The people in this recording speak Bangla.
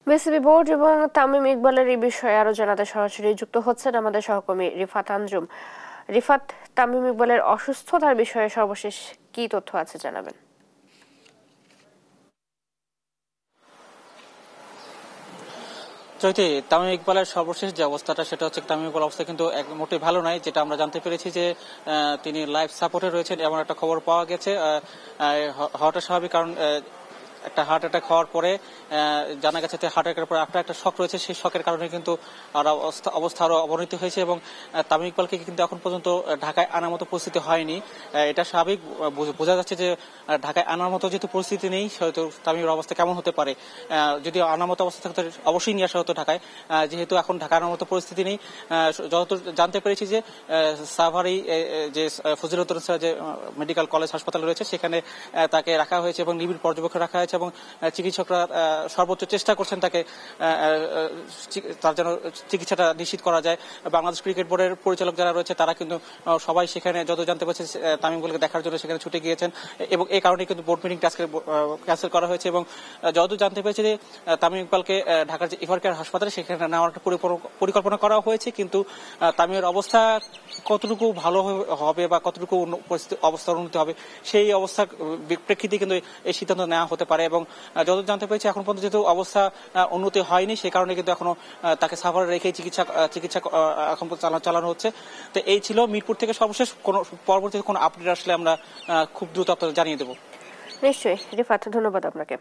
বিসিবি বোর্ড এবং তামিম ইকবালের এই বিষয়ে আরো জানাতে সরাসরি যুক্ত হচ্ছেন আমাদের সহকর্মী রিফাত আঞ্জুম। রিফাত, তামিম ইকবালের অসুস্থতার বিষয়ে সর্বশেষ কি তথ্য আছে জানাবেন? চৈতি, তামিম ইকবালের সর্বশেষ যে অবস্থাটা সেটা হচ্ছে তামিম ইকবাল অবস্থা কিন্তু মোটেই ভালো নাই, যেটা আমরা জানতে পেরেছি যে তিনি লাইফ সাপোর্টে রয়েছেন এমন একটা খবর পাওয়া গেছে। হওয়াটা স্বাভাবিক, কারণ একটা হার্ট অ্যাটাক হওয়ার পরে জানা গেছে যে হার্ট অ্যাটাকের পরে একটা শক রয়েছে, সেই শকের কারণে কিন্তু আর অবস্থা আরো অবনতি হয়েছে এবং তামিম ইকবালকে কিন্তু এখন পর্যন্ত ঢাকায় আনার মতো পরিস্থিতি হয়নি। এটা স্বাভাবিক, বোঝা যাচ্ছে যে ঢাকায় আনার মতো যেহেতু পরিস্থিতি নেই, সেহেতু তামিমের অবস্থা কেমন হতে পারে। যদি আনার মতো অবস্থা থাকতো অবশ্যই নিয়ে আসা হতো ঢাকায়, যেহেতু এখন ঢাকা আনার মতো পরিস্থিতি নেই। যতদূর জানতে পেরেছি যে সাভারি যে ফজিলতুর যে মেডিকেল কলেজ হাসপাতাল রয়েছে সেখানে তাকে রাখা হয়েছে এবং নিবিড় পর্যবেক্ষণ রাখা হয়েছে এবং চিকিৎসকরা সর্বোচ্চ চেষ্টা করছেন তাকে তার যেন চিকিৎসাটা নিশ্চিত করা যায়। বাংলাদেশ ক্রিকেট বোর্ডের পরিচালক যারা রয়েছে তারা কিন্তু সবাই সেখানে যত জানতে পারছে তামিম ইকবালকে দেখার জন্য সেখানে ছুটে গিয়েছেন এবং এই কারণে কিন্তু বোর্ড মিটিংটা আজকে ক্যান্সেল করা হয়েছে এবং যতদূর জানতে পেরেছি যে তামিম ইকবালকে ঢাকার যে এভারকেয়ার হাসপাতালে সেখানে নেওয়ার একটা পরিকল্পনা করা হয়েছে, কিন্তু তামিমের অবস্থা কতটুকু ভালো হবে বা কতটুকু অবস্থার উন্নতি হবে সেই অবস্থার প্রেক্ষিতে কিন্তু এই সিদ্ধান্ত নেওয়া হতে পারে। এবং যত জানতে পেরেছি এখন পর্যন্ত যেহেতু অবস্থা উন্নতি হয়নি, সেই কারণে কিন্তু এখনো তাকে সাভারে রেখে চিকিৎসা এখন চালানো হচ্ছে। তো এই ছিল মিরপুর থেকে সর্বশেষ, কোনো পরবর্তী কোনো আপডেট আসলে আমরা খুব দ্রুত আপনাদের জানিয়ে দেবো। নিশ্চয়ই রিফাত, ধন্যবাদ আপনাকে।